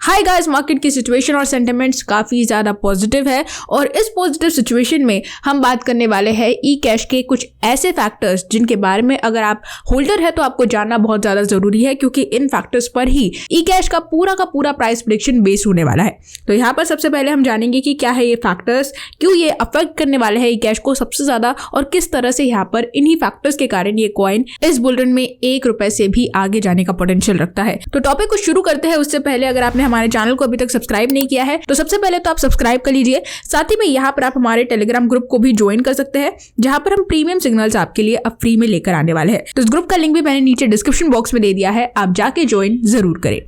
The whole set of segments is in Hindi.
हाय गाइस, मार्केट की सिचुएशन और सेंटिमेंट्स काफ़ी ज़्यादा पॉजिटिव है और इस पॉजिटिव सिचुएशन में हम बात करने वाले हैं ई कैश के कुछ ऐसे फैक्टर्स जिनके बारे में अगर आप होल्डर है तो आपको जानना बहुत ज़्यादा ज़रूरी है, क्योंकि इन फैक्टर्स पर ही ई कैश का पूरा प्राइस प्रेडिक्शन बेस होने वाला है। तो यहाँ पर सबसे पहले हम जानेंगे कि क्या है ये फैक्टर्स, क्यों ये अफेक्ट करने वाले हैं ई कैश को सबसे ज़्यादा और किस तरह से यहाँ पर इन्हीं फैक्टर्स के कारण ये कॉइन इस बुल रन में ₹1 से भी आगे जाने का पोटेंशियल रखता है। तो टॉपिक को शुरू करते हैं उससे पहले अगर आपने हमारे चैनल को अभी तक सब्सक्राइब नहीं किया है तो सबसे पहले तो आप सब्सक्राइब कर लीजिए। साथ ही में यहाँ पर आप हमारे टेलीग्राम ग्रुप को भी ज्वाइन कर सकते हैं, जहां पर हम प्रीमियम सिग्नल्स आपके लिए अब फ्री में लेकर आने वाले हैं। तो इस ग्रुप का लिंक भी मैंने नीचे डिस्क्रिप्शन बॉक्स में दे दिया है, आप जाके ज्वाइन जरूर करें।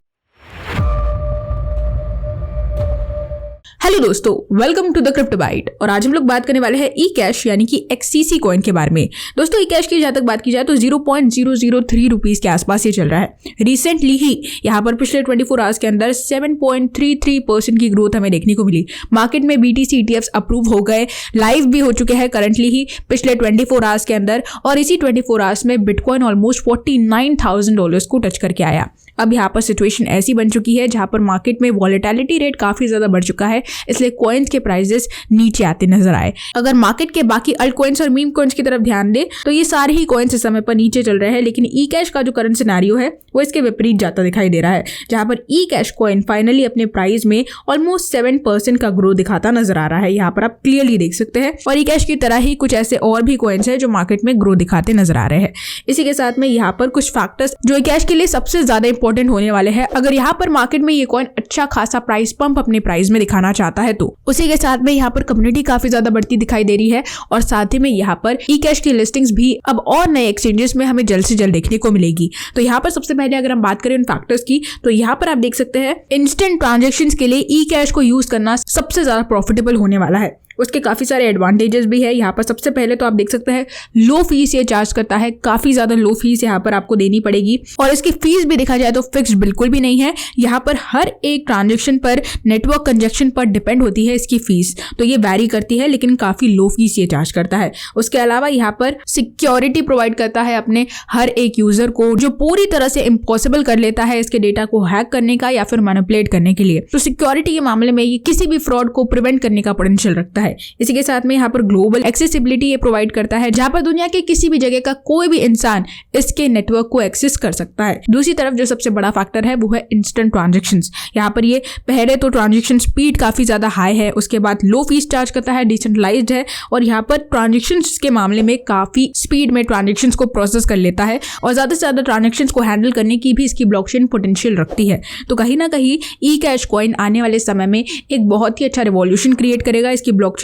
हेलो दोस्तों, welcome to the crypto byte. और आज हम लोग बात करने वाले हैं ई कैश यानी कि XCC कॉइन के बारे में। दोस्तों, ई कैश की जहां तक बात की जाए तो 0.003 रुपीस के आसपास ये चल रहा है। रिसेंटली ही यहाँ पर पिछले 24 आवर्स के अंदर 7.33% की ग्रोथ हमें देखने को मिली। मार्केट में BTC ETFs अप्रूव हो गए, लाइव भी हो चुके हैं करंटली ही पिछले 24 आवर्स के अंदर, और इसी 24 आवर्स में बिटकॉइन ऑलमोस्ट $49,000 को टच करके आया। अब यहाँ पर सिचुएशन ऐसी बन चुकी है जहां पर मार्केट में वॉलेटिलिटी रेट काफी ज्यादा बढ़ चुका है, इसलिए कॉइन्स के प्राइसेस नीचे आते नजर आए। अगर मार्केट के बाकी अल्ट कॉइन्स और मीम कॉइन्स की तरफ ध्यान दे तो ये सारे ही कॉइन्स इस समय पर नीचे चल रहे हैं, लेकिन ई कैश का जो करंट सिनेरियो है वो इसके विपरीत जाता दिखाई दे रहा है, जहां पर ई कैश कॉइन फाइनली अपने प्राइस में ऑलमोस्ट 7% का ग्रोथ दिखाता नजर आ रहा है। यहाँ पर आप क्लियरली देख सकते हैं, और ई कैश की तरह ही कुछ ऐसे और भी कॉइन्स है जो मार्केट में ग्रोथ दिखाते नजर आ रहे हैं। इसी के साथ में यहाँ पर कुछ फैक्टर्स जो ई कैश के लिए सबसे ज्यादा इंपॉर्टेंट होने वाले हैं। अगर यहाँ पर मार्केट में ये कॉइन अच्छा खासा प्राइस पंप अपने प्राइस में दिखाना चाहता है तो उसी के साथ में यहाँ पर कम्युनिटी काफी ज्यादा बढ़ती दिखाई दे रही है, और साथ ही में यहाँ पर ई कैश की लिस्टिंग्स भी अब और नए एक्सचेंजेस में हमें जल्द से जल्द देखने को मिलेगी। तो यहाँ पर सबसे पहले अगर हम बात करें उन फैक्टर्स की, तो यहाँ पर आप देख सकते हैं इंस्टेंट ट्रांजैक्शंस के लिए ई कैश को यूज करना सबसे ज्यादा प्रॉफिटेबल होने वाला है। उसके काफी सारे एडवांटेजेस भी है। यहाँ पर सबसे पहले तो आप देख सकते हैं लो फीस ये चार्ज करता है, काफी ज्यादा लो फीस यहाँ पर आपको देनी पड़ेगी, और इसकी फीस भी देखा जाए तो फिक्स्ड बिल्कुल भी नहीं है। यहाँ पर हर एक ट्रांजैक्शन पर नेटवर्क कंजक्शन पर डिपेंड होती है इसकी फीस, तो ये वैरी करती है, लेकिन काफी लो फीस ये चार्ज करता है। उसके अलावा यहाँ पर सिक्योरिटी प्रोवाइड करता है अपने हर एक यूजर को, जो पूरी तरह से इम्पॉसिबल कर लेता है इसके डेटा को हैक करने का या फिर मैनिपुलेट करने के लिए। तो सिक्योरिटी के मामले में ये किसी भी फ्रॉड को प्रिवेंट करने का पोटेंशियल रखता है। इसी के साथ में यहाँ पर ग्लोबल एक्सेसिबिलिटी ये प्रोवाइड करता है, जहां पर दुनिया के किसी भी जगह का कोई भी इंसान इसके नेटवर्क को एक्सेस कर सकता है। दूसरी तरफ जो सबसे बड़ा फैक्टर है वो है इंस्टेंट ट्रांजैक्शंस। यहाँ पर ये पहले तो ट्रांजैक्शन स्पीड काफी ज्यादा हाई है, उसके बाद लो फीस चार्ज करता है, डिसेंट्रलाइज्ड है, और यहाँ पर ट्रांजैक्शंस के मामले में काफी स्पीड में ट्रांजैक्शंस को प्रोसेस कर लेता है, और ज्यादा से ज्यादा ट्रांजैक्शंस को हैंडल करने की भी इसकी ब्लॉकचेन पोटेंशियल रखती है। तो कहीं ना कहीं ई कैश कॉइन आने वाले समय में एक बहुत ही अच्छा रिवॉल्यूशन क्रिएट करेगा। इसकी ब्लॉकचेन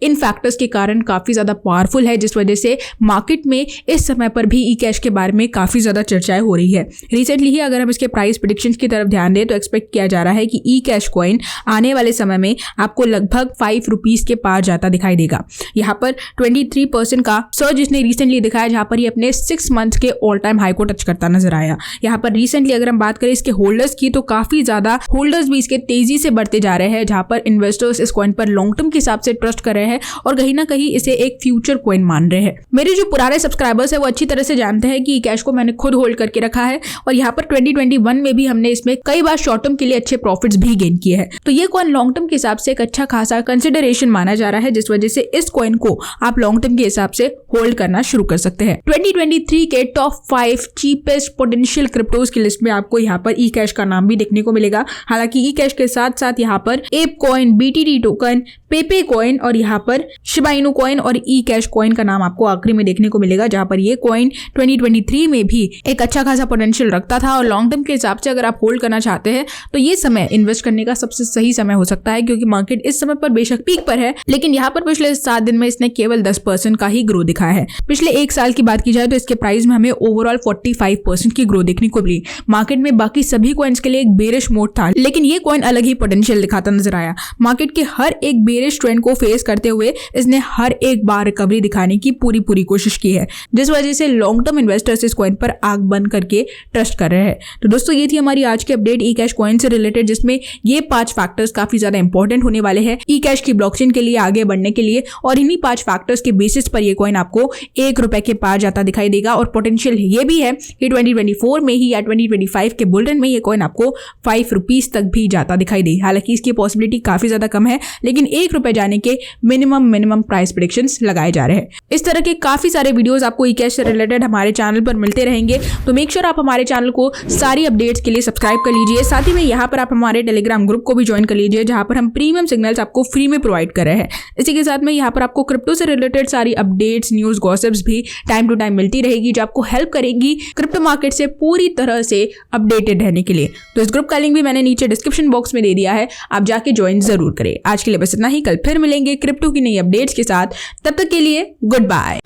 इन फैक्टर्स के कारण काफी ज्यादा पावरफुल है, जिस वजह से मार्केट में इस समय पर भी ई कैश के बारे में काफी ज्यादा चर्चाएं हो रही है। रिसेंटली ही अगर हम इसके प्राइस प्रेडिक्शंस की तरफ ध्यान दें तो एक्सपेक्ट किया जा रहा है कि ई कैश कॉइन आने वाले समय में आपको लगभग ₹5 के पार जाता दिखाई देगा। यहाँ पर 23% का सर्ज इसने रिसेंटली दिखाया, जहां पर ये अपने 6 मंथ के ऑल टाइम हाई को टच करता नजर आया। यहाँ पर रिसेंटली अगर हम बात करें इसके होल्डर्स की, तो काफी ज्यादा होल्डर्स भी इसके तेजी से बढ़ते जा रहे हैं, जहां पर इन्वेस्टर्स इस कॉइन पर लॉन्ग टर्म के हिसाब से ट्रस्ट कर रहे हैं और कहीं ना कहीं इसे एक फ्यूचर कॉइन मान रहे हैं। मेरे जो पुराने सब्सक्राइबर्स है वो अच्छी तरह से जानते हैं कि कैश को मैंने खुद होल्ड करके रखा है, और यहाँ पर 2021 में भी हमने इसमें कई बार शॉर्ट टर्म के लिए अच्छे प्रॉफिट्स भी गेन किए हैं। तो ये कॉइन लॉन्ग टर्म के हिसाब से एक अच्छा खासा कंसिडरेशन माना जा रहा है, जिस वजह से इस कॉइन को आप लॉन्ग टर्म के हिसाब से होल्ड करना शुरू कर सकते हैं। 2023 के टॉप 5 चीपेस्ट पोटेंशियल क्रिप्टोज की लिस्ट में आपको यहाँ पर ई कैश का नाम भी देखने को मिलेगा। हालांकि ई कैश के साथ साथ यहाँ पर app coin, BTT token, पेपे coin और यहाँ पर शिबा इनू कॉइन और ई कैश कॉइन का नाम आपको आखिरी में देखने को मिलेगा, जहां पर ये कॉइन 2023 में भी एक अच्छा खासा पोटेंशियल रखता था, और लॉन्ग टर्म के हिसाब से अगर आप होल्ड करना चाहते हैं तो ये समय इन्वेस्ट करने का सबसे सही समय हो सकता है, क्योंकि मार्केट इस समय पर बेशक पीक पर है, लेकिन यहाँ पर पिछले 7 दिन में इसने केवल 10% का ही ग्रोथ दिखाया है। पिछले 1 साल की बात की जाए तो इसके प्राइस में हमें ओवरऑल 45% की ग्रोथ देखने को मिली। मार्केट में बाकी सभी कॉइन्स के लिए एक बेरिश मोड था, लेकिन ये कॉइन अलग ही पोटेंशियल दिखाता नजर आया। मार्केट के हर एक बेरिश ट्रेंड को को फेस करते हुए इसने हर एक बार रिकवरी दिखाने की पूरी कोशिश की है, जिस वजह से लॉन्ग टर्म इन्वेस्टर्स इस कॉइन पर आंख बंद करके ट्रस्ट कर रहे हैं। तो दोस्तों ये थी हमारी आज की अपडेट ई कैश कॉइन से रिलेटेड, जिसमें ये 5 फैक्टर्स काफी ज्यादा इंपॉर्टेंट होने वाले हैं ई कैश की ब्लॉकचेन के लिए आगे बढ़ने के लिए, और इन्हीं 5 फैक्टर्स के बेसिस पर ये कॉइन आपको ₹1 के पार जाता दिखाई देगा। और पोटेंशियल ये भी है कि 2024 में ही या 2025 के बुल रन में ये कॉइन आपको ₹5 तक भी जाता दिखाई दे। हालांकि इसकी पॉसिबिलिटी काफी ज्यादा कम है, लेकिन ₹1 जाने के मिनिमम प्राइस प्रेडिक्शंस लगाए जा रहे हैं। इस तरह के काफी सारे वीडियोस आपको ई कैश से रिलेटेड हमारे चैनल पर मिलते रहेंगे, तो मेक श्योर आप हमारे चैनल को सारी अपडेट्स के लिए सब्सक्राइब कर लीजिए। साथ ही में यहाँ पर आप हमारे टेलीग्राम ग्रुप को भी ज्वाइन कर लीजिए, जहां पर हम प्रीमियम सिग्नल्स आपको फ्री में प्रोवाइड कर रहे हैं। इसी के साथ में यहाँ पर आपको क्रिप्टो से रिलेटेड सारी अपडेट्स, न्यूज, गॉसिप्स भी टाइम टू टाइम मिलती रहेगी, जो आपको हेल्प करेगी क्रिप्टो मार्केट से पूरी तरह से अपडेटेड रहने के लिए। तो इस ग्रुप का लिंक भी मैंने नीचे डिस्क्रिप्शन बॉक्स में दे दिया है, आप जाके ज्वाइन जरूर करें। आज के लिए बस इतना ही, कल फिर मिलेंगे क्रिप्टो की नई अपडेट्स के साथ। तब तक के लिए गुड बाय।